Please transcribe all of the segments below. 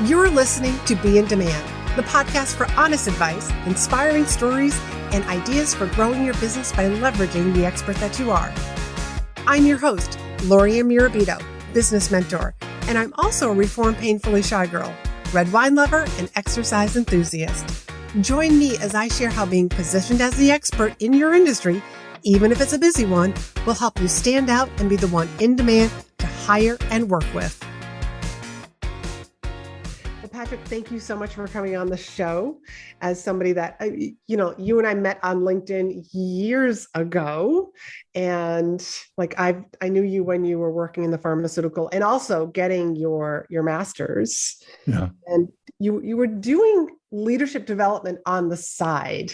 You're listening to Be in Demand, the podcast for honest advice, inspiring stories, and ideas for growing your business by leveraging the expert that you are. I'm your host, Laurie-Ann, business mentor, and I'm also a reformed painfully shy girl, red wine lover, and exercise enthusiast. Join me as I share how being positioned as the expert in your industry, even if it's a busy one, will help you stand out and be the one in demand to hire and work with. Well, Patrick, thank you so much for coming on the show. As somebody that, you and I met on LinkedIn years ago. And I knew you when you were working in the pharmaceutical and also getting your master's. Yeah. And you were doing leadership development on the side.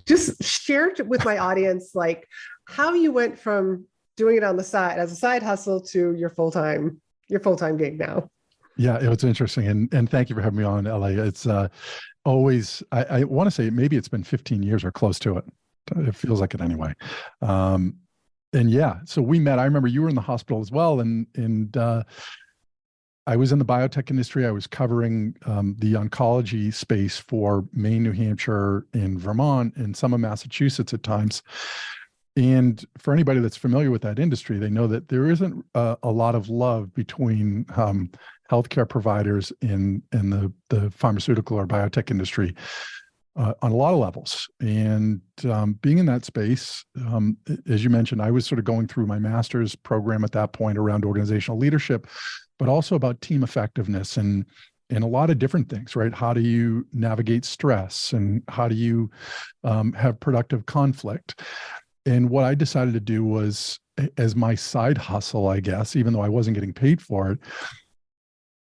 Just share with my audience, how you went from doing it on the side as a side hustle to your full-time gig now. Yeah, it was interesting. And thank you for having me on, LA. It's always, I want to say maybe it's been 15 years or close to it. It feels like it anyway. And yeah, so we met. I remember you were in the hospital as well. And I was in the biotech industry. I was covering the oncology space for Maine, New Hampshire, and Vermont, and some of Massachusetts at times. And for anybody that's familiar with that industry, they know that there isn't a lot of love between healthcare providers in the pharmaceutical or biotech industry on a lot of levels. And being in that space, as you mentioned, I was sort of going through my master's program at that point around organizational leadership, but also about team effectiveness and a lot of different things, right? How do you navigate stress and how do you have productive conflict? And what I decided to do was, as my side hustle, I guess, even though I wasn't getting paid for it,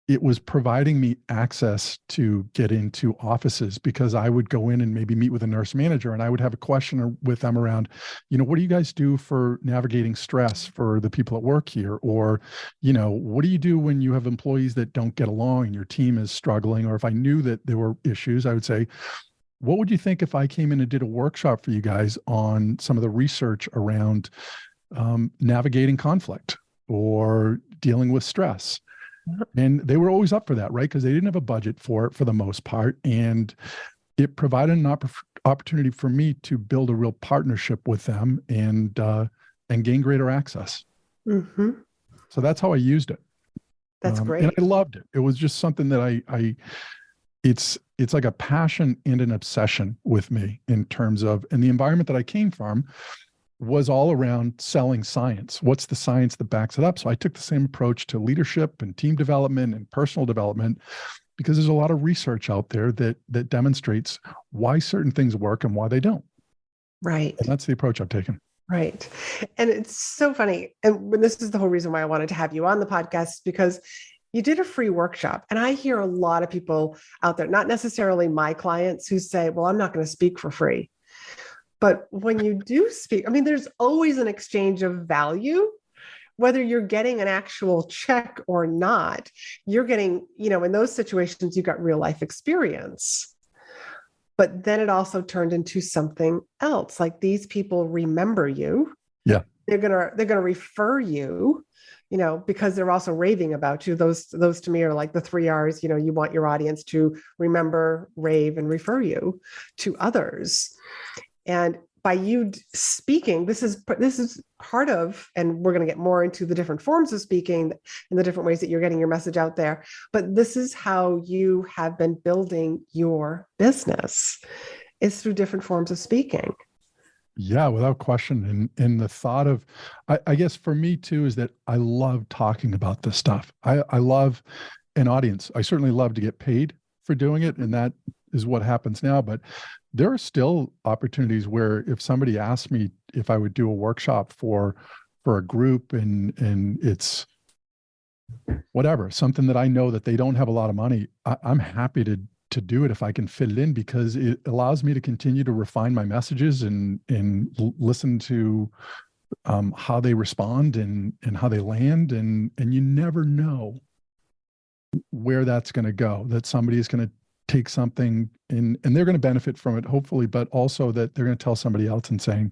it was providing me access to get into offices, because I would go in and maybe meet with a nurse manager and I would have a question with them around, what do you guys do for navigating stress for the people at work here? Or, what do you do when you have employees that don't get along and your team is struggling? Or if I knew that there were issues, I would say, what would you think if I came in and did a workshop for you guys on some of the research around navigating conflict or dealing with stress? And they were always up for that, right? Because they didn't have a budget for it for the most part. And it provided an opportunity for me to build a real partnership with them and gain greater access. Mm-hmm. So that's how I used it. That's great. And I loved it. It was just something that it's like a passion and an obsession with me in terms of, and the environment that I came from was all around selling science. What's the science that backs it up? So I took the same approach to leadership and team development and personal development, because there's a lot of research out there that demonstrates why certain things work and why they don't. Right. And that's the approach I've taken. Right. And it's so funny. And this is the whole reason why I wanted to have you on the podcast, because you did a free workshop. And I hear a lot of people out there, not necessarily my clients, who say, well, I'm not going to speak for free. But when you do speak, there's always an exchange of value, whether you're getting an actual check or not. You're getting, in those situations, you got real life experience. But then it also turned into something else. Like, these people remember you. Yeah. They're gonna refer you, because they're also raving about you. Those to me are like the 3 R's. You want your audience to remember, rave, and refer you to others. And by you speaking, this is part of, and we're going to get more into the different forms of speaking and the different ways that you're getting your message out there. But this is how you have been building your business, is through different forms of speaking. Yeah, without question. And the thought of, I guess for me too, is that I love talking about this stuff. I love an audience. I certainly love to get paid for doing it. And that is what happens now. But there are still opportunities where if somebody asks me if I would do a workshop for a group and it's whatever, something that I know that they don't have a lot of money, I'm happy to do it if I can fit it in, because it allows me to continue to refine my messages and listen to how they respond and how they land. And you never know where that's going to go, that somebody is going to take something and they're going to benefit from it, hopefully, but also that they're going to tell somebody else and saying,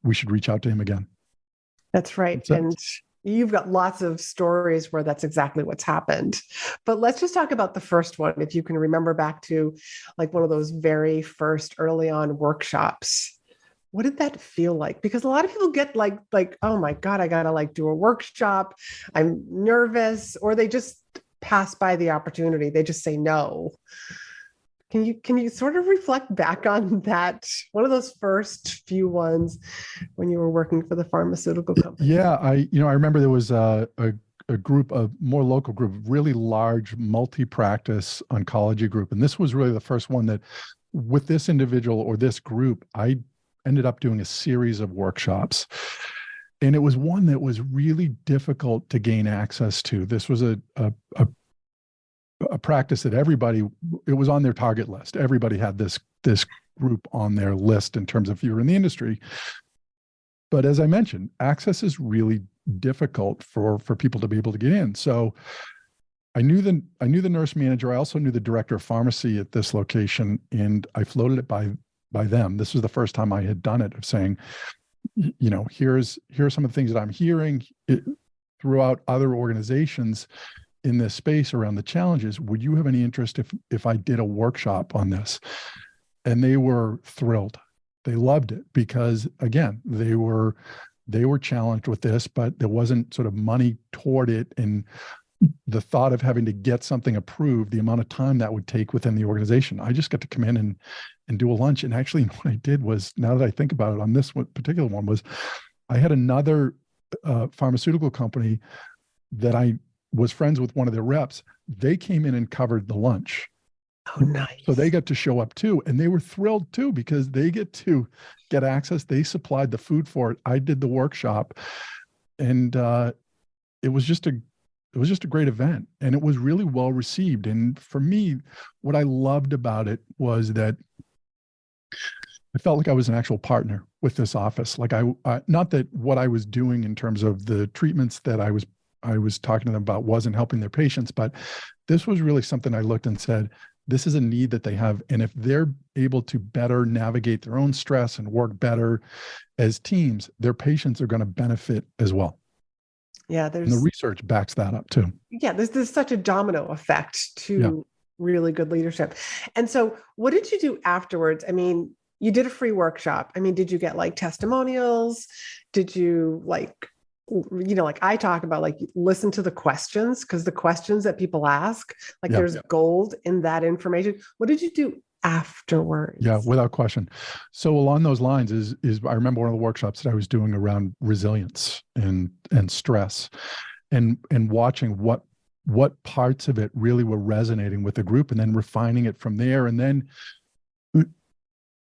we should reach out to him again. That's right. You've got lots of stories where that's exactly what's happened. But let's just talk about the first one. If you can remember back to like one of those very first early on workshops, what did that feel like? Because a lot of people get like, oh my God, I gotta like do a workshop. I'm nervous, or they just pass by the opportunity. They just say no. Can you sort of reflect back on that, one of those first few ones when you were working for the pharmaceutical company? Yeah, I remember there was a group, a more local group, really large multi-practice oncology group. And this was really the first one that with this individual or this group, I ended up doing a series of workshops. And it was one that was really difficult to gain access to. This was a practice that it was on their target list. Everybody had this group on their list in terms of if you were in the industry. But as I mentioned, access is really difficult for people to be able to get in. So I knew the nurse manager. I also knew the director of pharmacy at this location, and I floated it by them. This was the first time I had done it, of saying, here are some of the things that I'm hearing throughout other organizations in this space around the challenges. Would you have any interest if I did a workshop on this? And they were thrilled. They loved it because, again, they were challenged with this, but there wasn't sort of money toward it. And the thought of having to get something approved, the amount of time that would take within the organization, I just got to come in and do a lunch. And actually what I did was, now that I think about it, on this particular one, was I had another pharmaceutical company that I was friends with, one of their reps. They came in and covered the lunch. Oh, nice. So they got to show up too. And they were thrilled too, because they get to get access. They supplied the food for it. I did the workshop. And it was just a great event. And it was really well received. And for me, what I loved about it was that I felt like I was an actual partner with this office. Like not that what I was doing in terms of the treatments that I was talking to them about wasn't helping their patients, but this was really something I looked and said, this is a need that they have. And if they're able to better navigate their own stress and work better as teams, their patients are going to benefit as well. Yeah, and the research backs that up too. Yeah, there's such a domino effect to really good leadership. And so what did you do afterwards? I mean, you did a free workshop. I mean, did you get like testimonials? Did you like I talk about, like, listen to the questions, because the questions that people ask, like there's gold in that information. What did you do afterwards? Yeah, without question. So along those lines is I remember one of the workshops that I was doing around resilience and stress, and watching what parts of it really were resonating with the group, and then refining it from there. And then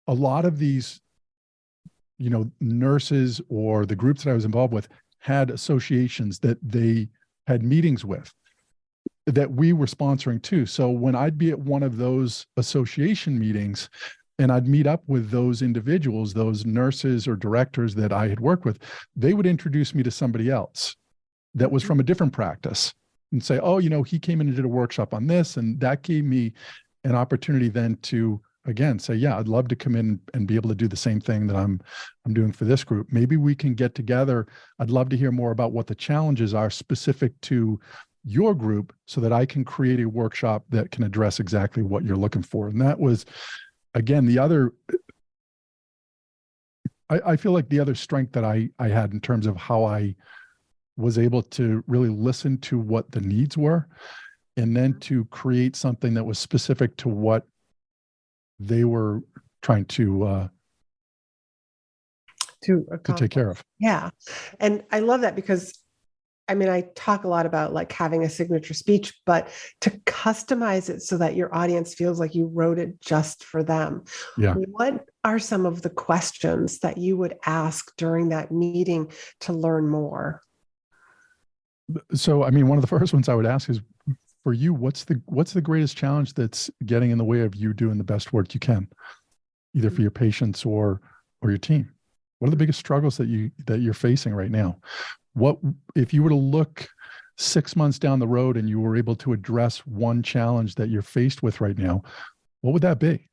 a lot of these, nurses or the groups that I was involved with had associations that they had meetings with that we were sponsoring too. So when I'd be at one of those association meetings and I'd meet up with those individuals, those nurses or directors that I had worked with, they would introduce me to somebody else that was from a different practice and say, oh, he came in and did a workshop on this. And that gave me an opportunity then to, again, say, yeah, I'd love to come in and be able to do the same thing that I'm doing for this group. Maybe we can get together. I'd love to hear more about what the challenges are specific to your group, so that I can create a workshop that can address exactly what you're looking for. And that was, again, the other, I feel like the other strength that I had in terms of how I was able to really listen to what the needs were, and then to create something that was specific to what they were trying to take care of. Yeah. And I love that, because I mean, I talk a lot about like having a signature speech, but to customize it so that your audience feels like you wrote it just for them. Yeah. What are some of the questions that you would ask during that meeting to learn more? So, I mean, one of the first ones I would ask is, for you, what's the greatest challenge that's getting in the way of you doing the best work you can, either for your patients or your team? What are the biggest struggles that you're facing right now? What if you were to look 6 months down the road and you were able to address one challenge that you're faced with right now? What would that be?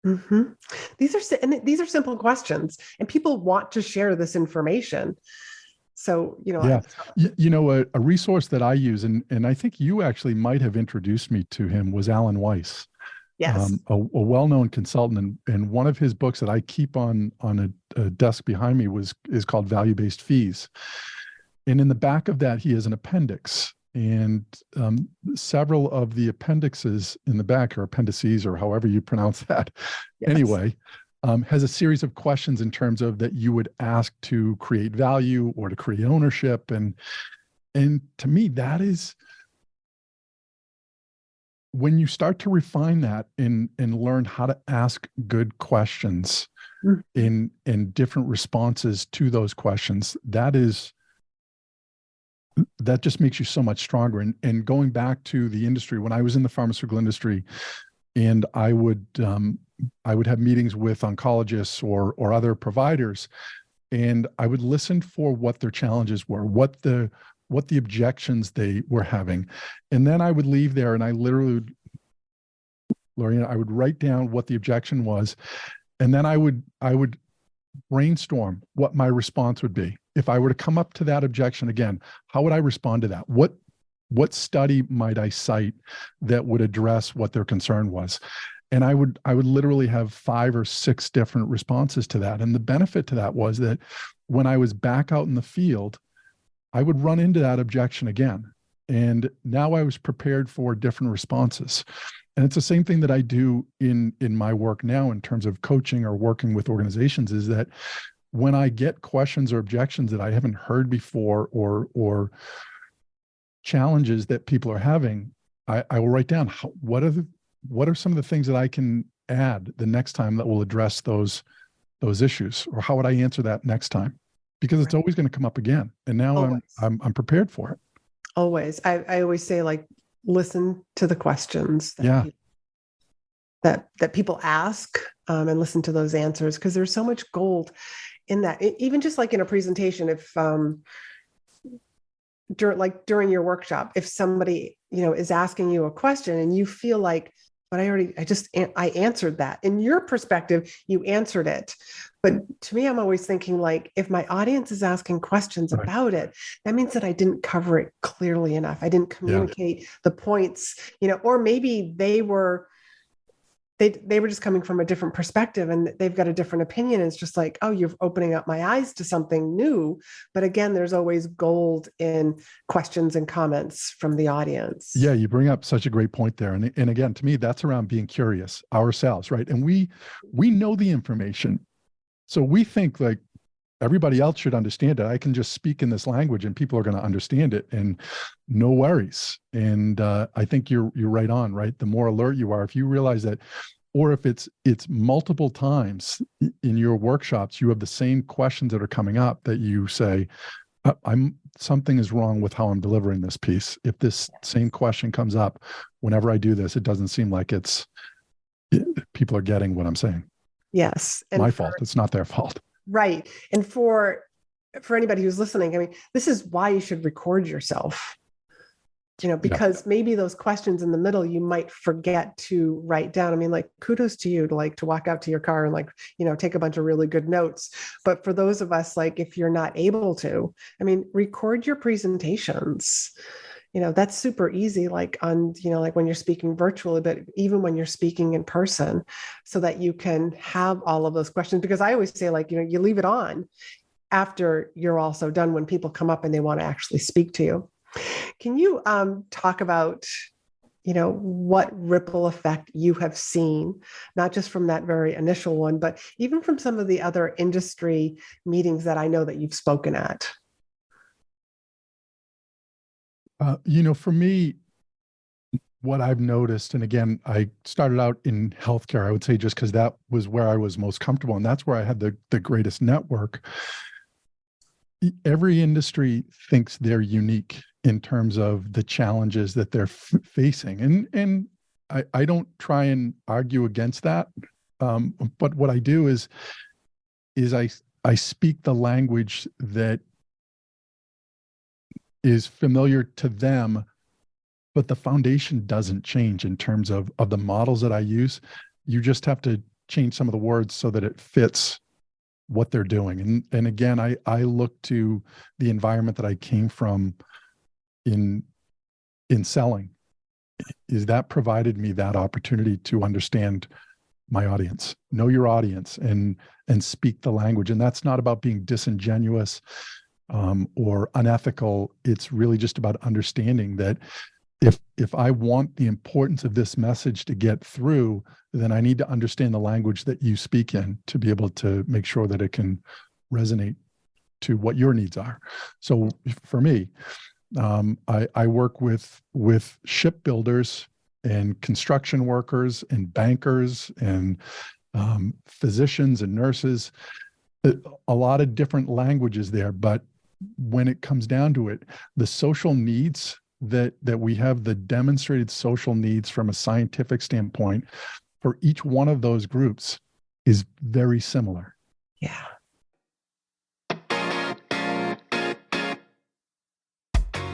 Mm-hmm. These are simple questions, and people want to share this information. So, Yeah. A resource that I use, and I think you actually might have introduced me to him, was Alan Weiss, yes. a well-known consultant. And one of his books that I keep on a desk behind me is called Value-Based Fees. And in the back of that, he has an appendix. And several of the appendixes in the back, or appendices, or however you pronounce that, Yes. anyway, has a series of questions in terms of that you would ask to create value or to create ownership. And to me, that is, when you start to refine that and learn how to ask good questions in different responses to those questions, that just makes you so much stronger. And going back to the industry, when I was in the pharmaceutical industry, and I would have meetings with oncologists or other providers, and I would listen for what their challenges were, what the objections they were having. And then I would leave there and I literally, Laurie-Ann, I would write down what the objection was. And then I would brainstorm what my response would be. If I were to come up to that objection again, how would I respond to that? What study might I cite that would address what their concern was? And I would literally have 5 or 6 different responses to that. And the benefit to that was that when I was back out in the field, I would run into that objection again. And now I was prepared for different responses. And it's the same thing that I do in my work now in terms of coaching or working with organizations, is that when I get questions or objections that I haven't heard before, or challenges that people are having, I will write down what are some of the things that I can add the next time that will address those issues, or how would I answer that next time? Because it's always going to come up again. And now I'm prepared for it. Always. I always say, like, listen to the questions that people ask, and listen to those answers, because there's so much gold in that. Even just like in a presentation, if during your workshop, if somebody is asking you a question and you feel like, but I answered that. In your perspective, you answered it. But to me, I'm always thinking, like, if my audience is asking questions about it, that means that I didn't cover it clearly enough. I didn't communicate the points, or maybe they were just coming from a different perspective and they've got a different opinion. It's just like, oh, you're opening up my eyes to something new. But again, there's always gold in questions and comments from the audience. Yeah, you bring up such a great point there. And again, to me, that's around being curious ourselves, right? And we know the information. So we think like everybody else should understand it. I can just speak in this language and people are going to understand it, and no worries. And I think you're right on, right? The more alert you are, if you realize that, or if it's multiple times in your workshops, you have the same questions that are coming up that you say, something is wrong with how I'm delivering this piece. If this same question comes up whenever I do this, it doesn't seem like people are getting what I'm saying. Yes. And my fault. It's not their fault. Right. And for anybody who's listening, I mean, this is why you should record yourself, because maybe those questions in the middle, you might forget to write down. I mean, like, kudos to you to walk out to your car and take a bunch of really good notes. But for those of us, like, if you're not able to, I mean, record your presentations. That's super easy, like when you're speaking virtually, but even when you're speaking in person, so that you can have all of those questions. Because I always say, like, you leave it on after you're also done, when people come up and they want to actually speak to you. Can you talk about, what ripple effect you have seen, not just from that very initial one, but even from some of the other industry meetings that I know that you've spoken at? For me, what I've noticed, and again, I started out in healthcare, I would say, just because that was where I was most comfortable, and that's where I had the greatest network. Every industry thinks they're unique in terms of the challenges that they're facing. And I don't try and argue against that. But what I do is I speak the language that is familiar to them, but the foundation doesn't change in terms of the models that I use. You just have to change some of the words so that it fits what they're doing. And again, I look to the environment that I came from in selling, is that provided me that opportunity to understand my audience, know your audience, and speak the language. And that's not about being disingenuous or unethical. It's really just about understanding that if I want the importance of this message to get through, then I need to understand the language that you speak in to be able to make sure that it can resonate to what your needs are. So for me, I work with shipbuilders and construction workers and bankers and physicians and nurses, a lot of different languages there. But when it comes down to it, the social needs that we have, the demonstrated social needs from a scientific standpoint for each one of those groups is very similar. Yeah.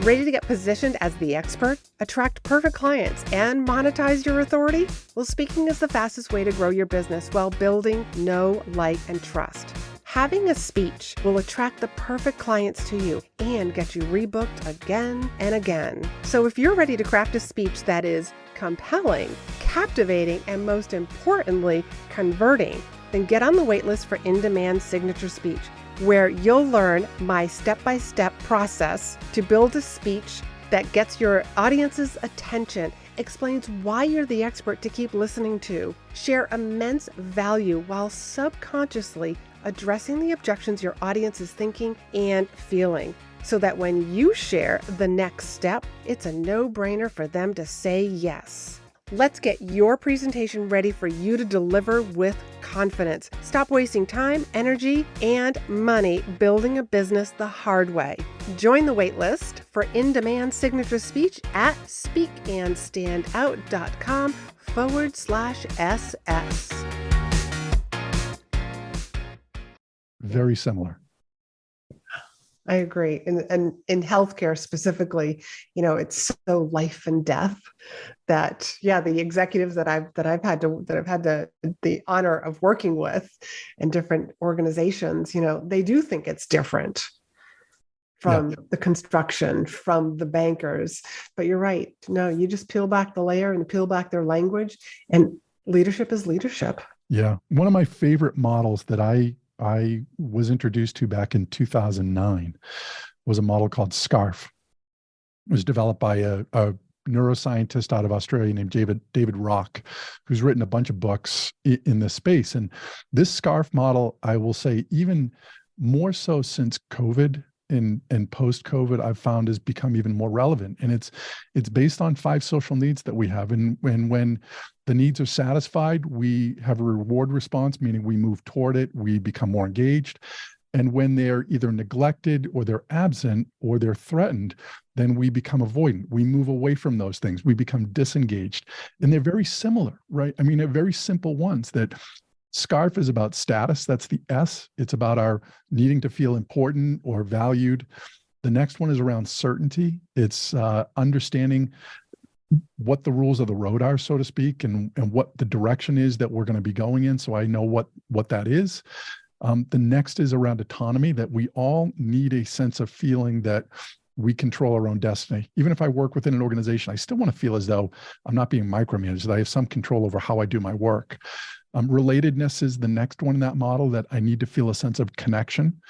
Ready to get positioned as the expert, attract perfect clients, and monetize your authority? Well, speaking is the fastest way to grow your business while building know, like, and trust. Having a speech will attract the perfect clients to you and get you rebooked again and again. So if you're ready to craft a speech that is compelling, captivating, and most importantly, converting, then get on the waitlist for In-Demand Signature Speech, where you'll learn my step-by-step process to build a speech that gets your audience's attention, explains why you're the expert to keep listening to, share immense value while subconsciously addressing the objections your audience is thinking and feeling, so that when you share the next step, it's a no-brainer for them to say yes. Let's get your presentation ready for you to deliver with confidence. Stop wasting time, energy, and money building a business the hard way. Join the waitlist for In-Demand Signature Speech at speakandstandout.com/SS. Very similar. I agree. And in healthcare specifically, it's so life and death that, the executives that I've had the honor of working with in different organizations, they do think it's different from the construction, from the bankers. But you're right. No, you just peel back the layer and peel back their language, and leadership is leadership. Yeah. One of my favorite models that I was introduced to back in 2009 was a model called SCARF. It was developed by a neuroscientist out of Australia named David Rock, who's written a bunch of books in this space. And this SCARF model, I will say, even more so since COVID and post-COVID, I've found has become even more relevant. And it's based on 5 social needs that we have. And when the needs are satisfied, we have a reward response, meaning we move toward it, we become more engaged. And when they're either neglected or they're absent or they're threatened, then we become avoidant. We move away from those things. We become disengaged. And they're very similar, right? I mean, they're very simple ones. That SCARF is about status. That's the S. It's about our needing to feel important or valued. The next one is around certainty. It's understanding what the rules of the road are, so to speak, and what the direction is that we're going to be going in. So I know what that is. The next is around autonomy, that we all need a sense of feeling that we control our own destiny. Even if I work within an organization, I still want to feel as though I'm not being micromanaged, that I have some control over how I do my work. Relatedness is the next one in that model, that I need to feel a sense of connection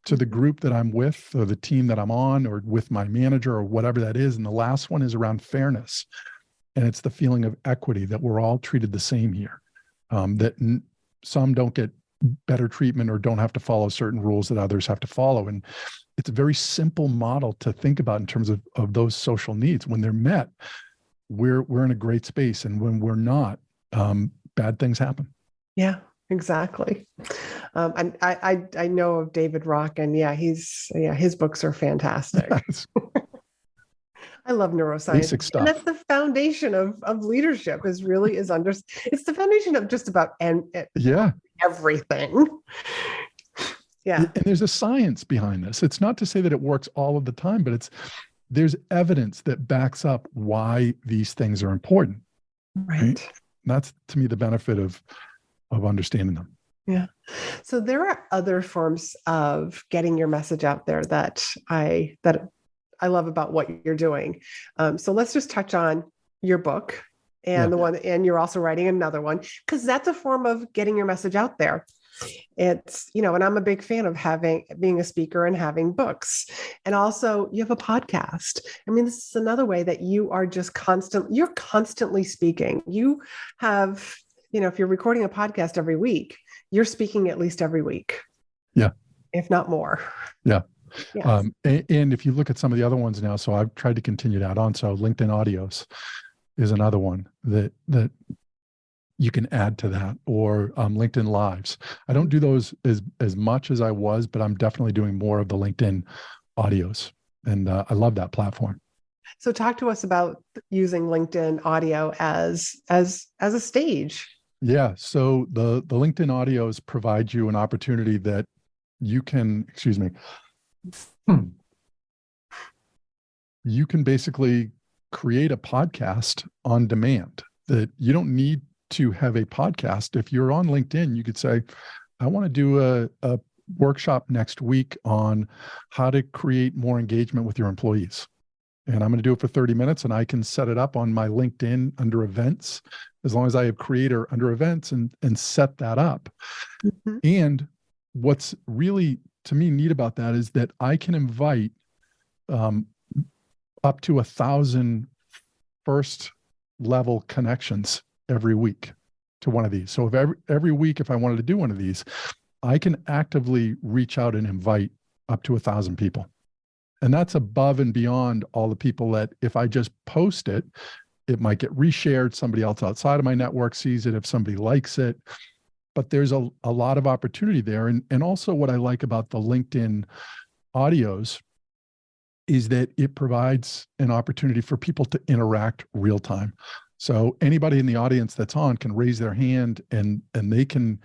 to the group that I'm with, or the team that I'm on, or with my manager, or whatever that is. And the last one is around fairness. And it's the feeling of equity, that we're all treated the same here, that some don't get better treatment or don't have to follow certain rules that others have to follow. And it's a very simple model to think about in terms of those social needs. When they're met, we're in a great space. And when we're not, bad things happen. Yeah, exactly. And I know of David Rock, and his books are fantastic. I love neuroscience. Basic stuff. And that's the foundation of leadership. It's the foundation of just about everything. Yeah. And there's a science behind this. It's not to say that it works all of the time, but there's evidence that backs up why these things are important. Right. That's, to me, the benefit of understanding them. Yeah. So there are other forms of getting your message out there that I love about what you're doing. So let's just touch on your book and the one, and you're also writing another one, because that's a form of getting your message out there. It's, and I'm a big fan of being a speaker and having books. And also you have a podcast. I mean, this is another way that you are you're constantly speaking. You have, if you're recording a podcast every week, you're speaking at least every week. Yeah. If not more. Yeah. Yes. And if you look at some of the other ones now, so I've tried to continue that on. So LinkedIn Audios is another one that you can add to that, or LinkedIn Lives. I don't do those as much as I was, but I'm definitely doing more of the LinkedIn Audios, and I love that platform. So talk to us about using LinkedIn Audio as a stage. Yeah. So the LinkedIn Audios provide you an opportunity that you can, you can basically create a podcast on demand, that you don't need to have a podcast. If you're on LinkedIn, you could say, I want to do a workshop next week on how to create more engagement with your employees. And I'm going to do it for 30 minutes, and I can set it up on my LinkedIn under events, as long as I have creator under events and set that up. Mm-hmm. And what's really, to me, neat about that is that I can invite up to 1,000 first level connections every week to one of these. So if every week, if I wanted to do one of these, I can actively reach out and invite up to 1,000 people. And that's above and beyond all the people that if I just post it, it might get reshared. Somebody else outside of my network sees it if somebody likes it. But there's a lot of opportunity there. And also what I like about the LinkedIn Audios is that it provides an opportunity for people to interact real time. So anybody in the audience that's on can raise their hand, and they can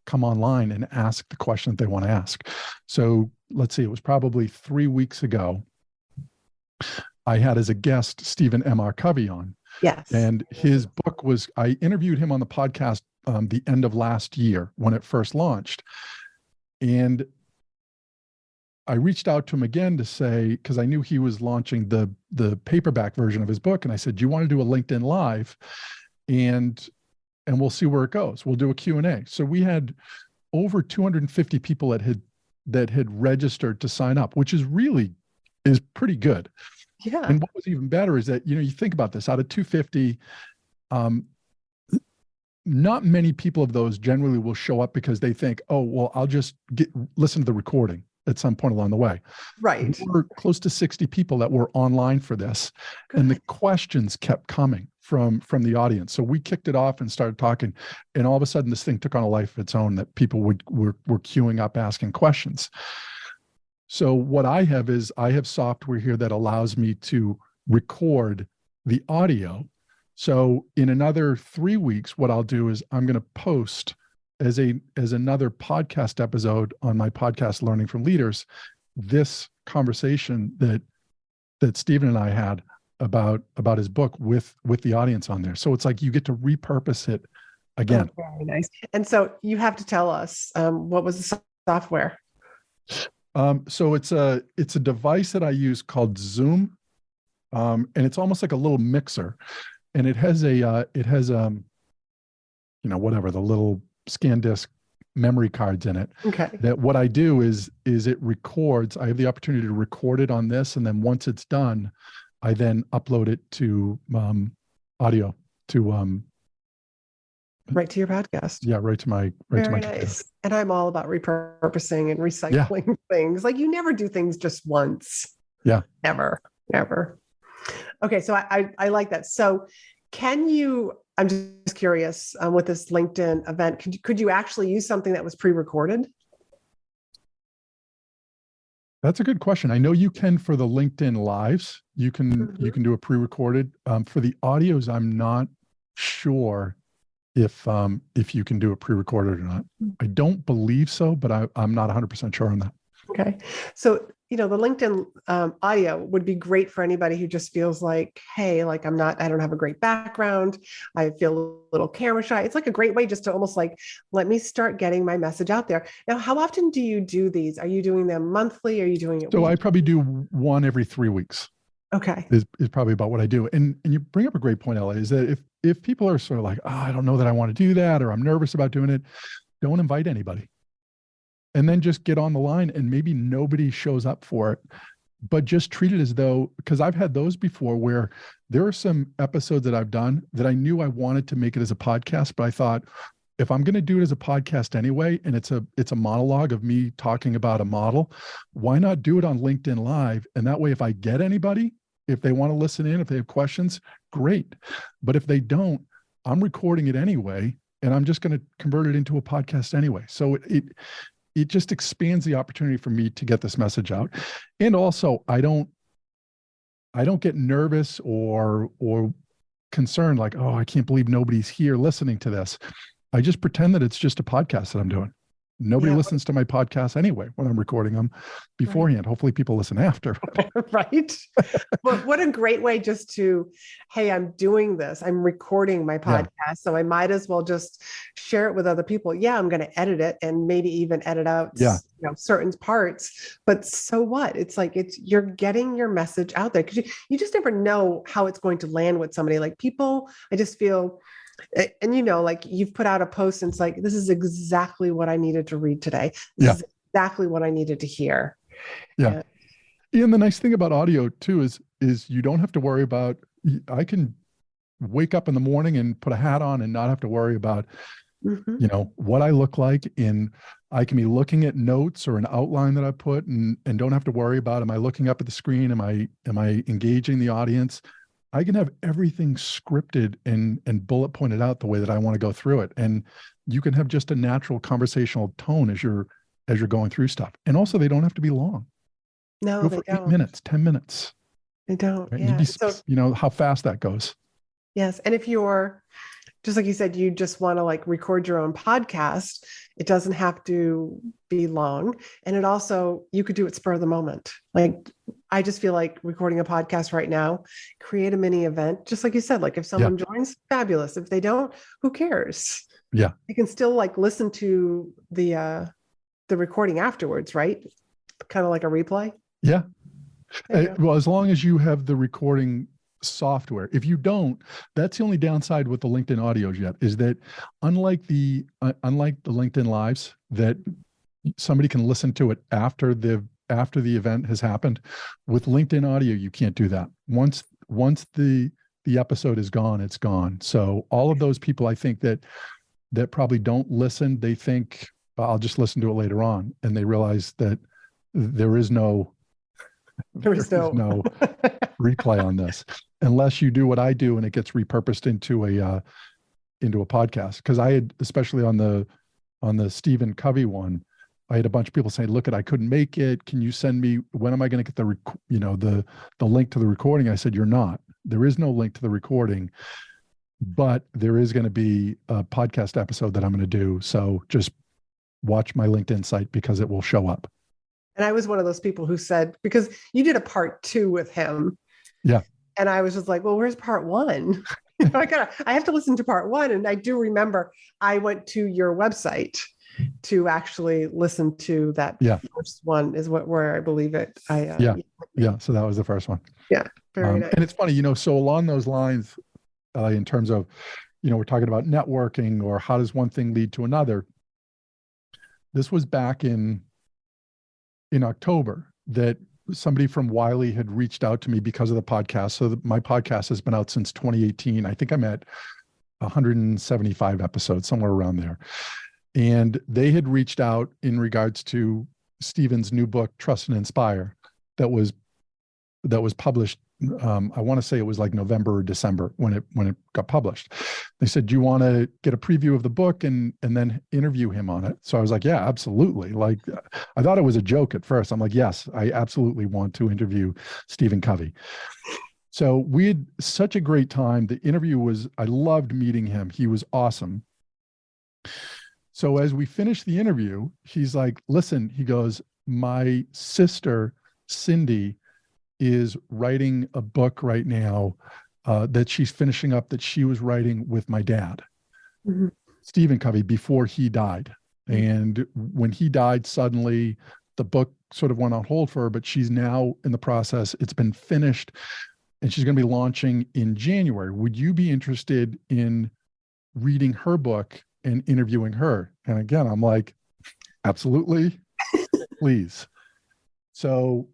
come online and ask the question that they want to ask. So let's see, it was probably 3 weeks ago, I had as a guest Stephen M.R. Covey on. Yes. And his book was, I interviewed him on the podcast the end of last year when it first launched. And I reached out to him again to say, because I knew he was launching the paperback version of his book. And I said, do you want to do a LinkedIn Live? And we'll see where it goes. We'll do a Q&A. So we had over 250 people that had registered to sign up, which is pretty good. Yeah. And what was even better is that, you think about this, out of 250, not many people of those generally will show up because they think, oh, well, I'll just listen to the recording at some point along the way. Right. There were close to 60 people that were online for this. Good. And the questions kept coming from the audience. So we kicked it off and started talking, and all of a sudden this thing took on a life of its own, that people were queuing up asking questions. So what I have software here that allows me to record the audio. So in another 3 weeks, what I'll do is I'm going to post as another podcast episode on my podcast, Learning from Leaders, this conversation that Stephen and I had about his book with the audience on there. So it's like you get to repurpose it again. Oh, very nice. And so you have to tell us what was the software? So it's a device that I use called Zoom, and it's almost like a little mixer, and it has whatever, the little SanDisk memory cards in it. Okay. That what I do is it records. I have the opportunity to record it on this, and then once it's done, I then upload it to audio to right to your podcast. Yeah, right to my Very nice. And I'm all about repurposing and recycling things. Like, you never do things just once. Yeah. Never. Okay, so I like that. So I'm just curious, with this LinkedIn event, could you actually use something that was pre-recorded? That's a good question. I know you can for the LinkedIn Lives. You can do a pre-recorded. For the audios, I'm not sure if you can do a pre-recorded or not. I don't believe so, but I'm not 100% sure on that. Okay. So the LinkedIn audio would be great for anybody who just feels like, hey, like I don't have a great background. I feel a little camera shy. It's like a great way just to almost like, let me start getting my message out there. Now, how often do you do these? Are you doing them monthly? Are you doing it So weekly? I probably do one every 3 weeks. Okay. Is probably about what I do. And you bring up a great point, Ellie, is that if people are sort of like, oh, I don't know that I want to do that, or I'm nervous about doing it, don't invite anybody. And then just get on the line and maybe nobody shows up for it, but just treat it as though, because I've had those before where there are some episodes that I've done that I knew I wanted to make it as a podcast, but I thought, if I'm going to do it as a podcast anyway, and it's a monologue of me talking about a model, why not do it on LinkedIn Live? And that way, if I get anybody, if they want to listen in, if they have questions, great. But if they don't, I'm recording it anyway, and I'm just going to convert it into a podcast anyway. So it just expands the opportunity for me to get this message out. And also, I don't get nervous or concerned like, oh, I can't believe nobody's here listening to this. I just pretend that it's just a podcast that I'm doing. Nobody listens to my podcast anyway when I'm recording them beforehand. Right. Hopefully people listen after. Right. But what a great way just to, hey, I'm doing this. I'm recording my podcast. Yeah. So I might as well just share it with other people. Yeah, I'm going to edit it and maybe even edit out certain parts. But so what? It's like you're getting your message out there, because you just never know how it's going to land with somebody. Like people, I just feel, and like you've put out a post and it's like, this is exactly what I needed to read today. This is exactly what I needed to hear. Yeah. And the nice thing about audio too is you don't have to worry about, I can wake up in the morning and put a hat on and not have to worry about, what I look like. I can be looking at notes or an outline that I put and don't have to worry about, am I looking up at the screen? Am I engaging the audience? I can have everything scripted and bullet pointed out the way that I want to go through it. And you can have just a natural conversational tone as you're going through stuff. And also they don't have to be long. No, go they for don't. 8 minutes, 10 minutes. They don't. Right? Yeah. So, how fast that goes. Yes. And if you're, just like you said, you just want to like record your own podcast, it doesn't have to be long. And it also, you could do it spur of the moment. Like, I just feel like recording a podcast right now, create a mini event, just like you said, like if someone joins, fabulous. If they don't, who cares? Yeah. You can still like listen to the recording afterwards, right? Kind of like a replay. Yeah. Well, as long as you have the recording software. If you don't, that's the only downside with the LinkedIn audios yet, is that unlike the LinkedIn Lives, that somebody can listen to it after the event has happened. With LinkedIn audio, you can't do that. Once the episode is gone, it's gone. So all of those people, I think that probably don't listen, they think, I'll just listen to it later on, and they realize that there is no replay on this, unless you do what I do and it gets repurposed into a podcast. Because I had, especially on the Stephen Covey one, I had a bunch of people saying, look, I couldn't make it. Can you send me, when am I going to get the link to the recording? I said, you're not. There is no link to the recording, but there is going to be a podcast episode that I'm going to do. So just watch my LinkedIn site because it will show up. And I was one of those people who said, because you did a part 2 with him. Yeah. And I was just like, well, where's part 1? I have to listen to part 1. And I do remember I went to your website to actually listen to that first one, is where I believe it. So that was the first one. Yeah. Very nice. And it's funny, so along those lines, in terms of, we're talking about networking or how does one thing lead to another. This was back in October that somebody from Wiley had reached out to me because of the podcast. So my podcast has been out since 2018. I think I'm at 175 episodes, somewhere around there. And they had reached out in regards to Stephen's new book, Trust and Inspire, that was published. I want to say it was like November or December when it got published. They said, do you want to get a preview of the book and then interview him on it? So I was like, yeah, absolutely. Like, I thought it was a joke at first. I'm like, yes, I absolutely want to interview Stephen Covey. So we had such a great time. The interview I loved meeting him. He was awesome. So as we finished the interview, he's like, listen, he goes, my sister Cindy is writing a book right now that she's finishing up that she was writing with my dad, Stephen Covey, before he died. And when he died, suddenly the book sort of went on hold for her, but she's now in the process. It's been finished and she's going to be launching in January. Would you be interested in reading her book and interviewing her? And again, I'm like, absolutely, please. So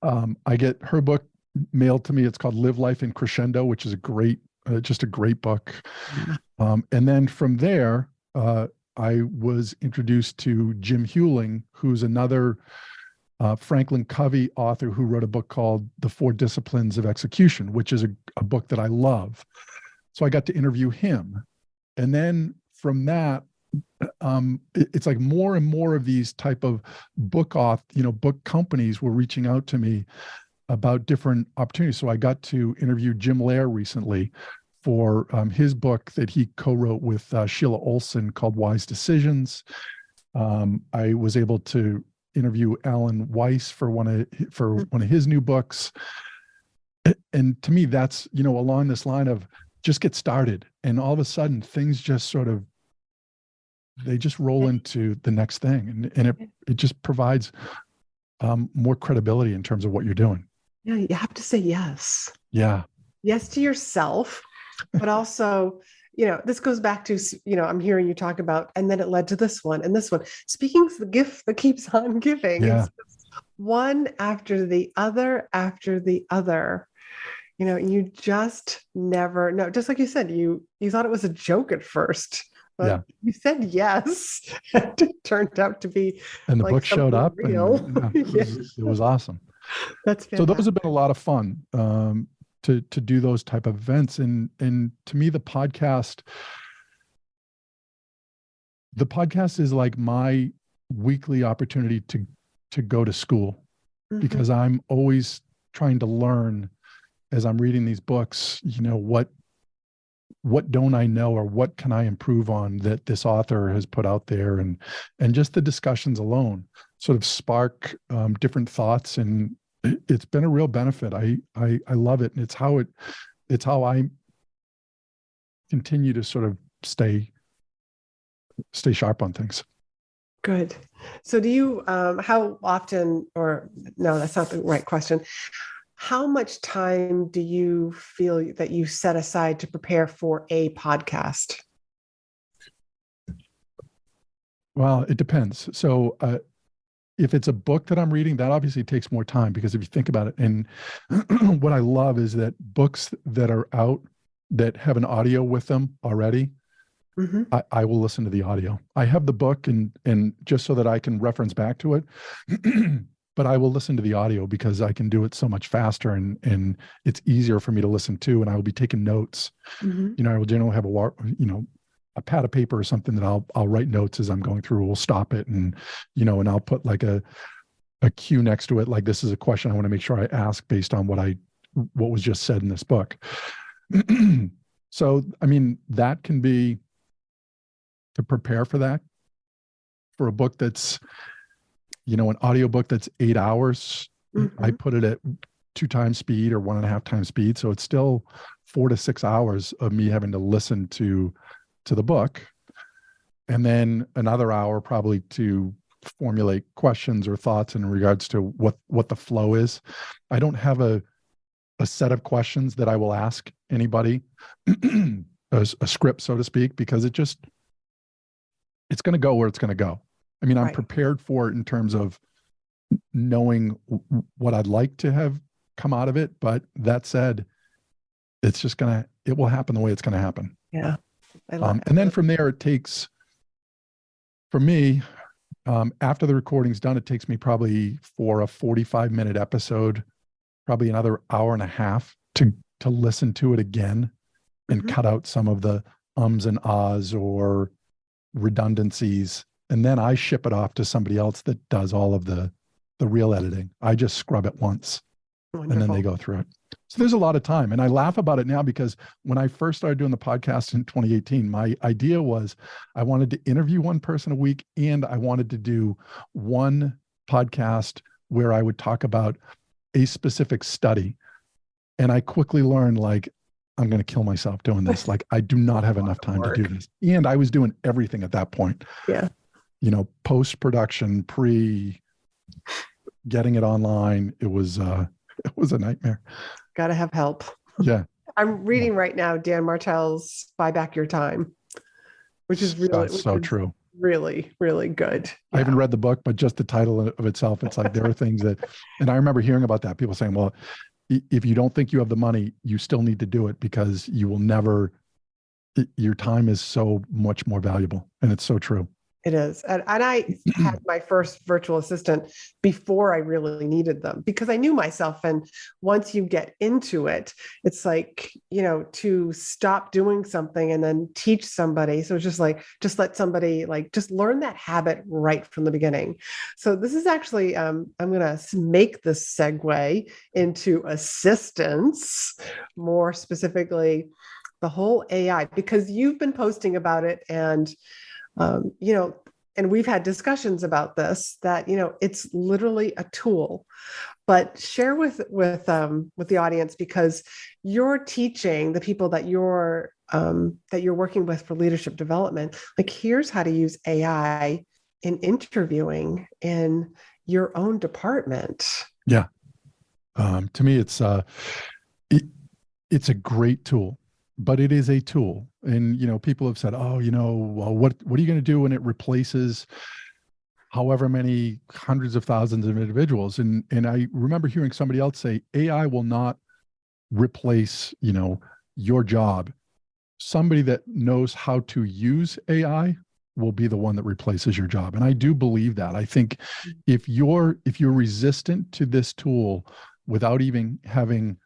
I get her book mailed to me. It's called Live Life in Crescendo, which is a great, just a great book. And then from there, I was introduced to Jim Hewling, who's another Franklin Covey author who wrote a book called The Four Disciplines of Execution, which is a book that I love. So I got to interview him. And then from that, it's like more and more of these type of book companies were reaching out to me about different opportunities. So I got to interview Jim Lair recently for his book that he co-wrote with Sheila Olson called Wise Decisions. I was able to interview Alan Weiss for one of his new books. And to me, that's, along this line of just get started. And all of a sudden things just sort of, they just roll into the next thing. And it just provides more credibility in terms of what you're doing. Yeah, you have to say yes. Yeah. Yes to yourself, but also, this goes back to, I'm hearing you talk about, and then it led to this one and this one. Speaking of the gift that keeps on giving, yeah. It's one after the other, you just never know. Just like you said, you thought it was a joke at first, but you said yes. It turned out to be, and the book showed up. Real. And, it was awesome. That's fantastic. So those have been a lot of fun to do those type of events. And to me, the podcast is like my weekly opportunity to go to school, because I'm always trying to learn as I'm reading these books, what don't I know, or what can I improve on that this author has put out there, and just the discussions alone sort of spark different thoughts, and it's been a real benefit. I love it, and it's how I continue to sort of stay sharp on things. Good. So do you how often, or no, that's not the right question. How much time do you feel that you set aside to prepare for a podcast? Well, it depends. So if it's a book that I'm reading, that obviously takes more time, because if you think about it, and what I love is that books that are out that have an audio with them already, I will listen to the audio. I have the book and just so that I can reference back to it, but I will listen to the audio because I can do it so much faster, and it's easier for me to listen to, and I will be taking notes. I will generally have a pad of paper or something that I'll write notes as I'm going through. We'll stop it, and I'll put like a cue next to it, like this is a question I want to make sure I ask based on what was just said in this book. So, I mean, that can be to prepare for that. For a book that's, an audiobook that's 8 hours, I put it at 2 times speed or 1.5 times speed. So it's still 4 to 6 hours of me having to listen to the book, and then another hour probably to formulate questions or thoughts in regards to what the flow is. I don't have a set of questions that I will ask anybody, a script, so to speak, because it's going to go where it's going to go. I mean, I'm prepared for it in terms of knowing what I'd like to have come out of it. But that said, it will happen the way it's going to happen. Yeah. And then from there, it takes, for me, after the recording's done, it takes me probably, for a 45-minute episode, probably another hour and a half to listen to it again and cut out some of the ums and ahs or redundancies. And then I ship it off to somebody else that does all of the real editing. I just scrub it once. Wonderful. And then they go through it. So there's a lot of time. And I laugh about it now because when I first started doing the podcast in 2018, my idea was I wanted to interview one person a week, and I wanted to do one podcast where I would talk about a specific study. And I quickly learned, like, I'm going to kill myself doing this. Like, I do not have enough time to do this. And I was doing everything at that point. Yeah. Post-production, getting it online. It was a nightmare. Got to have help. Yeah. I'm reading right now Dan Martell's Buy Back Your Time, which is really so true. Really, really good. Yeah. I haven't read the book, but just the title of itself, it's like there are things that, and I remember hearing about that, people saying, well, if you don't think you have the money, you still need to do it because you will never, your time is so much more valuable. And it's so true. It is. And I had my first virtual assistant before I really needed them because I knew myself. And once you get into it, it's like, to stop doing something and then teach somebody. So it's just let somebody just learn that habit right from the beginning. So this is actually, I'm going to make this segue into assistance, more specifically, the whole AI, because you've been posting about it and and we've had discussions about this, that, it's literally a tool, but share with the audience, because you're teaching the people that you're working with for leadership development, like, here's how to use AI in interviewing in your own department. Yeah. To me, it's a great tool. But it is a tool. And, people have said, oh, well, what are you going to do when it replaces however many hundreds of thousands of individuals? And I remember hearing somebody else say, AI will not replace, your job. Somebody that knows how to use AI will be the one that replaces your job. And I do believe that. I think if you're resistant to this tool without even having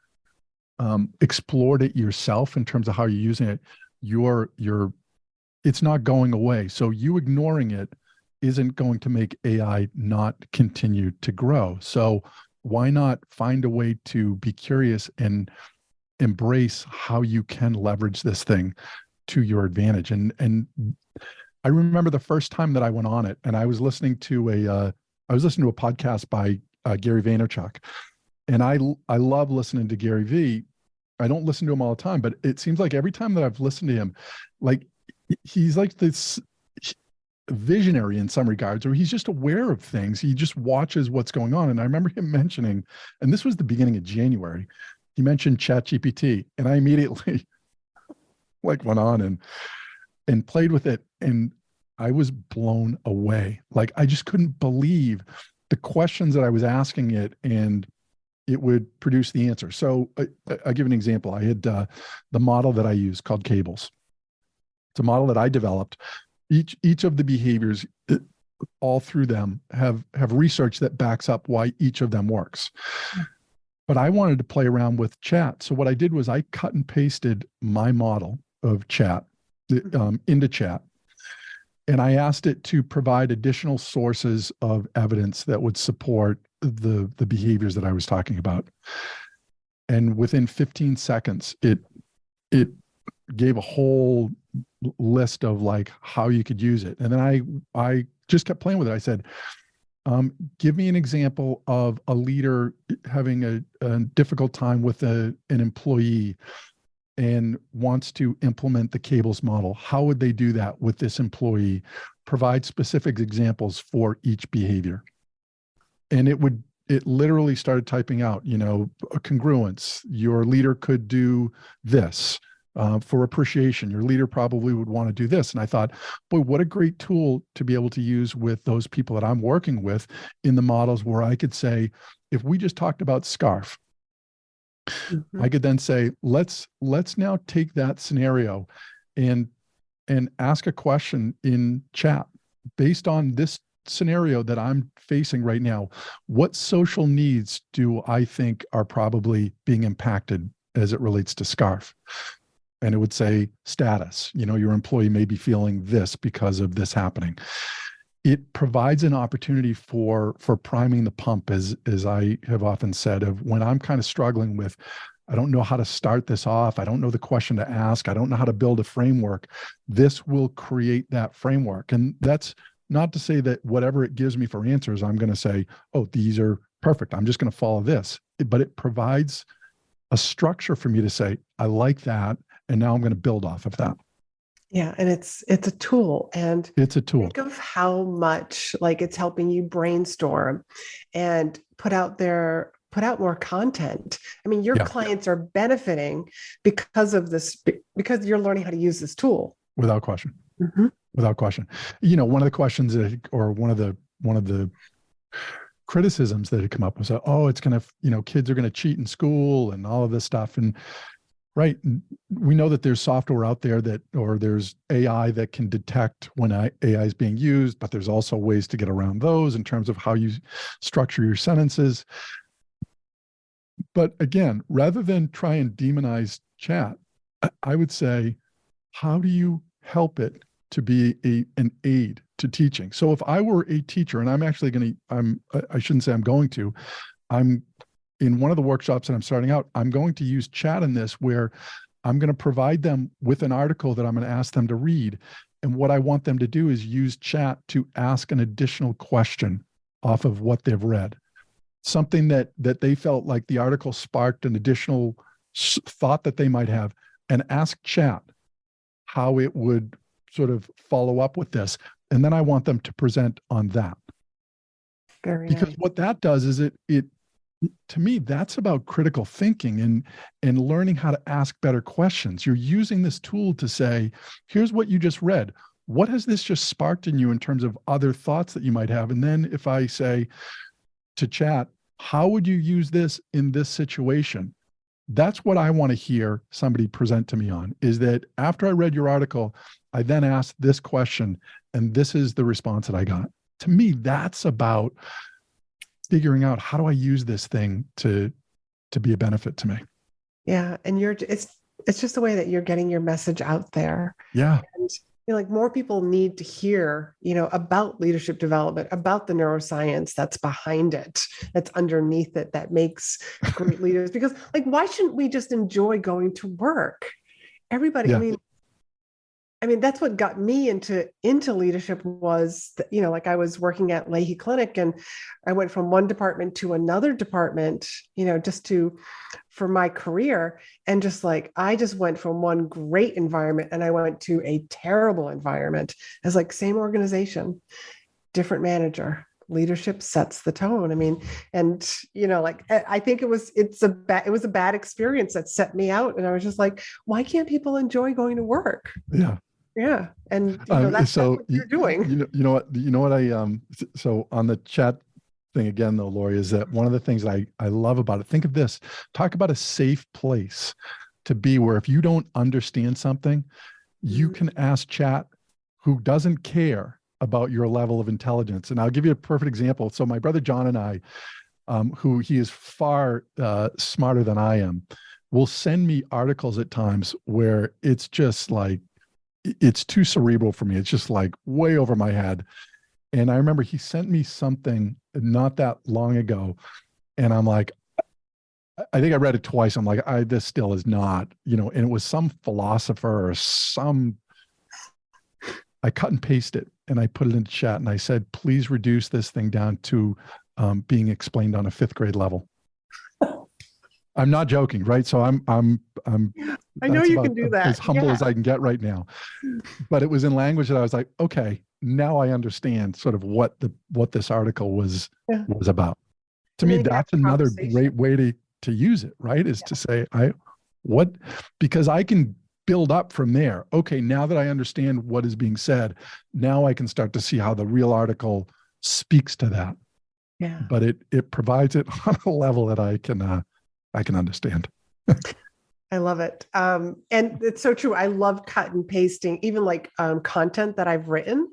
explored it yourself in terms of how you're using it, it's not going away. So you ignoring it isn't going to make AI not continue to grow. So why not find a way to be curious and embrace how you can leverage this thing to your advantage? And I remember the first time that I went on it, and I was listening to a podcast by Gary Vaynerchuk. And I love listening to Gary V. I don't listen to him all the time, but it seems like every time that I've listened to him, like, he's like this visionary in some regards, or he's just aware of things. He just watches what's going on. And I remember him mentioning, and this was the beginning of January, he mentioned ChatGPT, and I immediately went on and played with it. And I was blown away. Like, I just couldn't believe the questions that I was asking it, and it would produce the answer. So I'll give an example. I had the model that I use called Cables. It's a model that I developed. Each of the behaviors, all through them, have research that backs up why each of them works. But I wanted to play around with chat. So what I did was I cut and pasted my model of chat into chat. And I asked it to provide additional sources of evidence that would support the behaviors that I was talking about. And within 15 seconds, it gave a whole list of how you could use it. And then I just kept playing with it. I said, give me an example of a leader having a difficult time with an employee and wants to implement the Cables model. How would they do that with this employee? Provide specific examples for each behavior. And it literally started typing out, a congruence. Your leader could do this. For appreciation, your leader probably would want to do this. And I thought, boy, what a great tool to be able to use with those people that I'm working with in the models, where I could say, if we just talked about SCARF, I could then say, let's now take that scenario and ask a question in chat based on this scenario that I'm facing right now. What social needs do I think are probably being impacted as it relates to SCARF? And it would say status, your employee may be feeling this because of this happening. It provides an opportunity for priming the pump, as I have often said, of when I'm kind of struggling with, I don't know how to start this off. I don't know the question to ask. I don't know how to build a framework. This will create that framework. And that's not to say that whatever it gives me for answers, I'm going to say, oh, these are perfect. I'm just going to follow this. But it provides a structure for me to say, I like that. And now I'm going to build off of that. Yeah. And it's a tool. And it's a tool. Think of how much like it's helping you brainstorm and put out more content. I mean, your clients are benefiting because of this, because you're learning how to use this tool. Without question. Mm-hmm. Without question. One of the questions or one of the criticisms that had come up was, oh, it's going to, kids are going to cheat in school and all of this stuff. And right, we know that there's software out there or there's AI that can detect when AI is being used, but there's also ways to get around those in terms of how you structure your sentences. But again, rather than try and demonize chat, I would say, how do you help it to be an aid to teaching? So if I were a teacher, and I shouldn't say I'm going to, I'm in one of the workshops that I'm starting out, I'm going to use chat in this where I'm going to provide them with an article that I'm going to ask them to read. And what I want them to do is use chat to ask an additional question off of what they've read. Something that they felt like the article sparked an additional thought that they might have, and ask chat how it would sort of follow up with this. And then I want them to present on that. Because what that does is it to me, that's about critical thinking and learning how to ask better questions. You're using this tool to say, here's what you just read. What has this just sparked in you in terms of other thoughts that you might have? And then if I say to chat, how would you use this in this situation? That's what I want to hear somebody present to me on, is that after I read your article, I then asked this question, and this is the response that I got. To me, that's about figuring out, how do I use this thing to be a benefit to me? Yeah. And it's just the way that you're getting your message out there. Yeah. And like more people need to hear, about leadership development, about the neuroscience that's behind it, that's underneath it, that makes great leaders. Because like, why shouldn't we just enjoy going to work? Everybody, Yeah. I mean, that's what got me into leadership was, like I was working at Leahy Clinic and I went from one department to another department, for my career. And just like, I just went from one great environment and I went to a terrible environment. As like same organization, different manager. Leadership sets the tone. I mean, and I think it was a bad experience that set me out. And I was just like, why can't people enjoy going to work? Yeah. Yeah. And that's what you're doing. You know what so on the chat thing again though, Laurie, is that one of the things that I love about it, think of this, talk about a safe place to be where if you don't understand something, you can ask chat who doesn't care about your level of intelligence. And I'll give you a perfect example. So my brother John and I, who he is far smarter than I am, will send me articles at times where it's just like, it's too cerebral for me. It's just like way over my head. And I remember he sent me something not that long ago. And I'm like, I think I read it twice. I'm like, this still is not, and it was some philosopher or I cut and paste it and I put it into chat and I said, please reduce this thing down to being explained on a 5th grade level. I'm not joking, right? So I'm I know you can do that. As humble as I can get right now. But it was in language that I was like, okay, now I understand sort of what this article was about. To me, that's another great way to use it, right? Is to say, because I can build up from there. Okay, now that I understand what is being said, now I can start to see how the real article speaks to that. Yeah. But it provides it on a level that I can understand. I love it. And it's so true. I love cut and pasting, even like content that I've written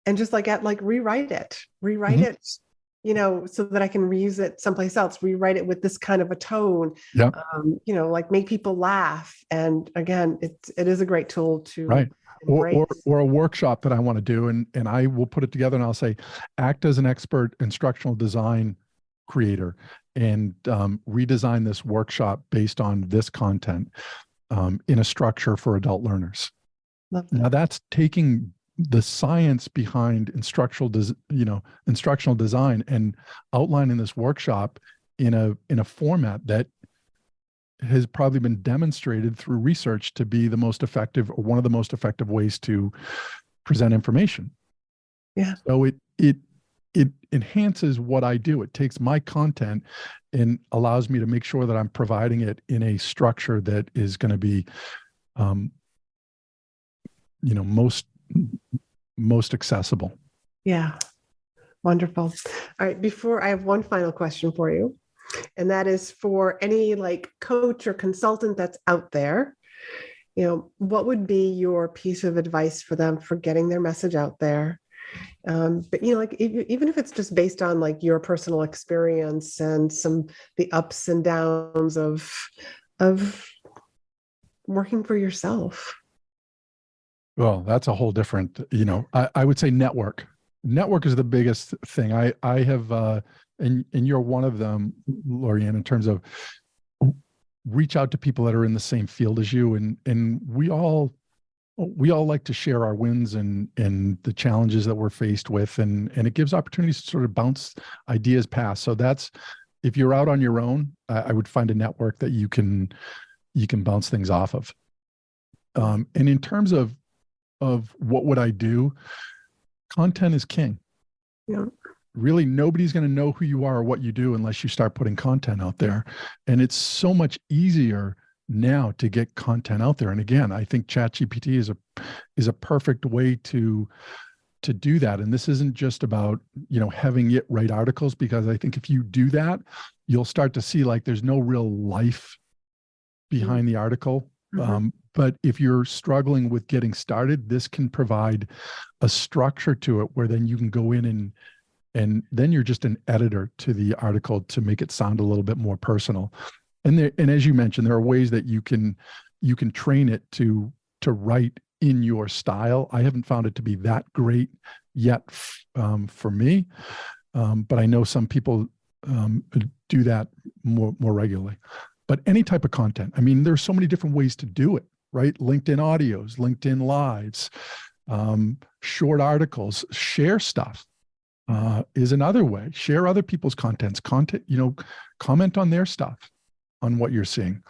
and just like rewrite it, so that I can reuse it someplace else, rewrite it with this kind of a tone, like make people laugh. And again, it is a great tool to right. embrace. Or a workshop that I want to do. And I will put it together and I'll say, act as an expert instructional design creator and redesign this workshop based on this content in a structure for adult learners. Love that. Now that's taking the science behind instructional design and outlining this workshop in a format that has probably been demonstrated through research to be the most effective, or one of the most effective ways to present information. Yeah. So it enhances what I do. It takes my content and allows me to make sure that I'm providing it in a structure that is going to be, most accessible. Yeah. Wonderful. All right. Before, I have one final question for you, and that is for any like coach or consultant that's out there. What would be your piece of advice for them for getting their message out there? But like even if it's just based on like your personal experience and the ups and downs of working for yourself. Well, that's a whole different, I would say network. Network is the biggest thing. I have, and you're one of them, Laurie-Ann, in terms of reach out to people that are in the same field as you. And we all like to share our wins and the challenges that we're faced with. And it gives opportunities to sort of bounce ideas past. So if you're out on your own, I would find a network that you can bounce things off of. And in terms of what would I do, content is king. Yeah. Really, nobody's going to know who you are or what you do unless you start putting content out there. And it's so much easier now to get content out there. And again, I think ChatGPT is a perfect way to do that. And this isn't just about, having it write articles, because I think if you do that, you'll start to see like there's no real life behind the article. Mm-hmm. But if you're struggling with getting started, this can provide a structure to it where then you can go in and then you're just an editor to the article to make it sound a little bit more personal. And as you mentioned, there are ways that you can train it to write in your style. I haven't found it to be that great yet for me, but I know some people do that more regularly. But any type of content, I mean, there's so many different ways to do it, right? LinkedIn audios, LinkedIn lives, short articles, share stuff is another way. Share other people's content, comment on their stuff, on what you're seeing.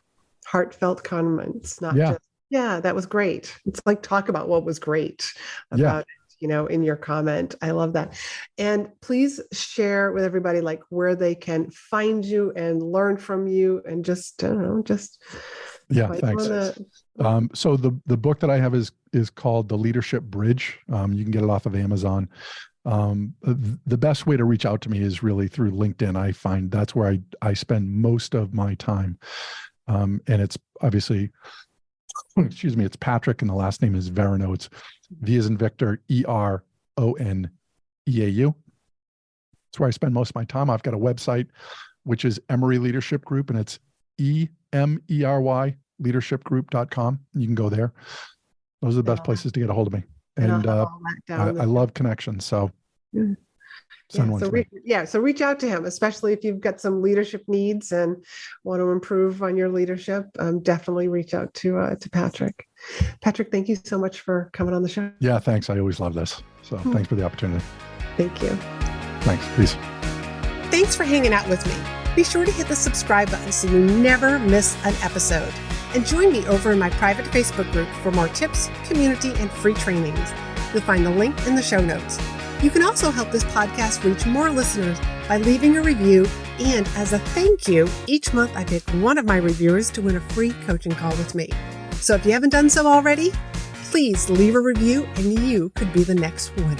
Heartfelt comments, not just, that was great. It's like, talk about what was great about it, in your comment. I love that. And please share with everybody like where they can find you and learn from you, and just, thanks. So the book that I have is called The Leadership Bridge. You can get it off of Amazon. The best way to reach out to me is really through LinkedIn. I find that's where I spend most of my time. And it's obviously, it's Patrick, and the last name is Veroneau. It's V as in Victor, ERONEAU. It's where I spend most of my time. I've got a website, which is Emery Leadership Group, and it's EMERY leadershipgroup.com. You can go there. Those are the best places to get a hold of me. And I love connections. So send one to me. So reach out to him, especially if you've got some leadership needs and want to improve on your leadership. Definitely reach out to Patrick. Patrick, thank you so much for coming on the show. Yeah, thanks. I always love this. So thanks for the opportunity. Thank you. Thanks. Peace. Thanks for hanging out with me. Be sure to hit the subscribe button so you never miss an episode. And join me over in my private Facebook group for more tips, community, and free trainings. You'll find the link in the show notes. You can also help this podcast reach more listeners by leaving a review. And as a thank you, each month I pick one of my reviewers to win a free coaching call with me. So if you haven't done so already, please leave a review and you could be the next winner.